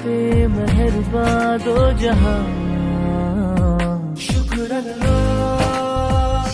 पे मेहरबान दो जहां शुक्र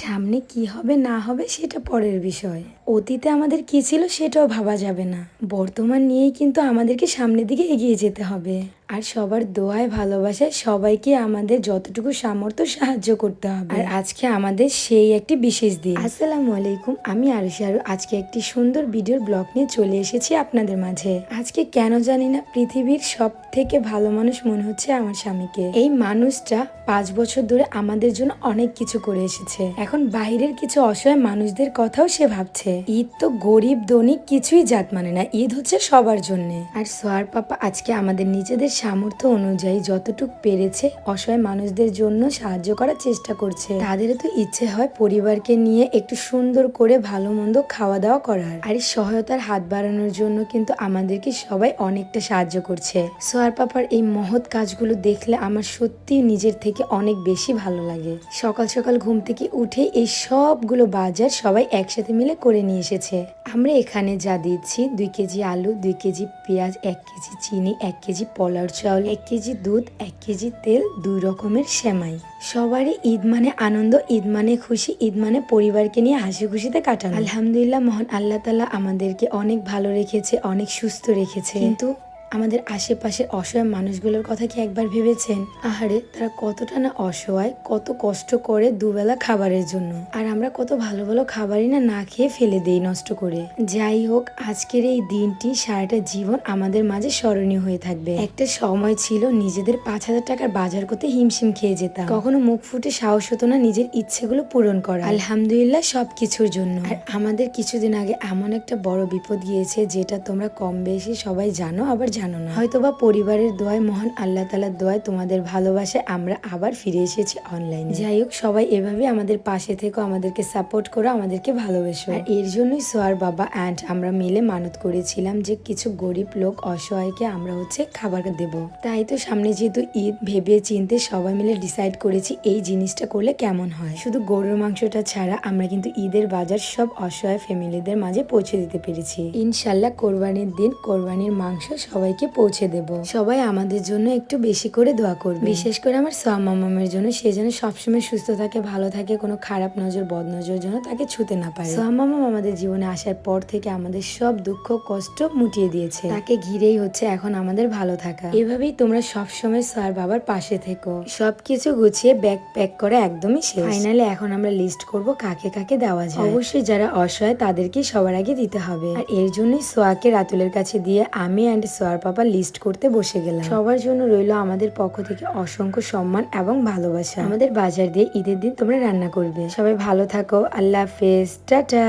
সামনে কি হবে না হবে সেটা পরের বিষয়। অতীতে আমাদের কি ছিল সেটাও ভাবা যাবে না। বর্তমান নিয়েই কিন্তু আমাদেরকে সামনের দিকে এগিয়ে যেতে হবে। আর সবার দোয়ায় ভালোবাসায় সবাইকে আমাদের যতটুকু সামর্থ্য সাহায্য করতে হবে। আর আজকে আমাদের সেই একটি বিশেষ দিন। আসসালামু আলাইকুম, আমি আরুষি আরু আজকে একটি সুন্দর ভিডিওর ব্লগ নিয়ে চলে এসেছি আপনাদের মাঝে। আজকে কেন জানি না পৃথিবীর সব থেকে ভালো মানুষ মনে হচ্ছে আমার স্বামীকে। এই মানুষটা 5 বছর ধরে আমাদের জন্য অনেক কিছু করে এসেছে। এখন বাইরের কিছু অসহায় মানুষদের কথাও সে ভাবছে। ঈদ তো গরিব ধনী কিছুই জাত মানে না, ঈদ হচ্ছে সবার জন্য। আর সোহার পাপা আজকে আমাদের নিজেদের সামর্থ্য অনুযায়ী যতটুকু পেরেছে অসহায় মানুষদের জন্য সাহায্য করার চেষ্টা করছে। তাদেরও তো ইচ্ছে হয় পরিবারকে নিয়ে একটু সুন্দর করে ভালো মন্দ খাওয়া দাওয়া করার। আর এই সহায়তার হাত বাড়ানোর জন্য কিন্তু আমাদেরকে সবাই অনেকটা সাহায্য করছে। সোহার পাপার এই মহৎ কাজগুলো দেখলে আমার সত্যি নিজের থেকে অনেক বেশি ভালো লাগে। সকাল সকাল ঘুম থেকে উঠে এই সবগুলো বাজার সবাই একসাথে মিলে করে নিয়ে এসেছে। আমরা এখানে যা দিচ্ছি 2 কেজি আলু, 2 কেজি পেঁয়াজ, 1 কেজি চিনি, 1 কেজি পোলাও চাউল, 1 কেজি দুধ, 1 কেজি তেল, 2 রকমের সেমাই। সবারই ঈদ মানে আনন্দ, ঈদ মানে খুশি, ঈদ মানে পরিবারকে নিয়ে হাসি খুশিতে কাটানো। আলহামদুলিল্লাহ, মহান আল্লাহ তাআলা আমাদেরকে অনেক ভালো রেখেছে, অনেক সুস্থ রেখেছে। কিন্তু আমাদের আশেপাশের অসহায় মানুষগুলোর কথা কি একবার ভেবেছেন? আহারে, তারা কতটা না অসহায়, কত কষ্ট করে দুবেলা খাবারের জন্য। আর আমরা কত ভালো ভালো খাবারই না খেয়ে ফেলে দেই নষ্ট করে। যাই হোক, আজকের এই দিনটি সারাটা জীবন আমাদের মাঝে স্মরণীয় হয়ে থাকবে। একটা সময় ছিল নিজেদের 5,000 টাকার বাজার করতে হিমশিম খেয়ে যেতাম। কখনো মুখ ফুটে সাহস হতো না নিজের ইচ্ছেগুলো পূরণ করা। আলহামদুলিল্লাহ সবকিছুর জন্য। আর আমাদের কিছুদিন আগে এমন একটা বড় বিপদ গিয়েছে যেটা তোমরা কম বেশি সবাই জানো, আবার জানো না। হয়তোবা পরিবারের দোয়ায়, মহান আল্লাহ তাআলার দোয়ায়, তোমাদের ভালোবাসায় আমরা আবার ফিরে এসেছি অনলাইনে। যাই হোক, সবাই এভাবে আমাদের পাশে থেকো, আমাদেরকে সাপোর্ট করো, আমাদেরকে ভালোবেসো। আর এর জন্যই সোহার বাবা অ্যান্ড আমরা মিলে মানত করেছিলাম যে কিছু গরিব লোক অসহায়কে আমরা খাবার দেব। তাই তো সামনে যেহেতু ঈদ, ভেবে চিনতে সবাই মিলে ডিসাইড করেছি এই জিনিসটা করলে কেমন হয়। শুধু গরুর মাংসটা ছাড়া আমরা কিন্তু ঈদের বাজার সব অসহায় ফ্যামিলিদের মাঝে পৌঁছে দিতে পেরেছি। ইনশাল্লাহ কোরবানির দিন কোরবানির মাংস সবাইকে পৌঁছে দেব। সবাই আমাদের জন্য একটু বেশি করে দোয়া করবে, বিশেষ করে আমার সোয়া মামামের জন্য। সে যেন সবসময় সুস্থ থাকে, ভালো থাকে, কোনো খারাপ নজর বদ নজর যেন তাকে ছুতে না পারে। সোয়া মামাম আমাদের জীবনে আসার পর থেকে আমাদের সব দুঃখ কষ্ট মুটিয়ে দিয়েছে। তাকে ঘিরেই হচ্ছে এখন আমাদের ভালো থাকা। এভাবেই তোমরা সবসময় সোয়ার বাবার পাশে থেকো। সবকিছু গুছিয়ে ব্যাগ প্যাক করা একদমই শেষ। ফাইনালি এখন আমরা লিস্ট করব কাকে কাকে দেওয়া যায়। অবশ্যই যারা অসহায় তাদেরকে সবার আগে দিতে হবে। আর এর জন্যই সোয়াকে রাতুলের কাছে দিয়ে আমি অ্যান্ড সোয়ার পাপা লিস্ট করতে বসে গেলাম। সবার জন্য রইল আমাদের পক্ষ থেকে অসংখ্য সম্মান এবং ভালোবাসা। আমাদের বাজার দিয়ে ঈদের দিন তোমরা রান্না করবে। সবাই ভালো থাকো, আল্লাহ হাফেজ, টাটা।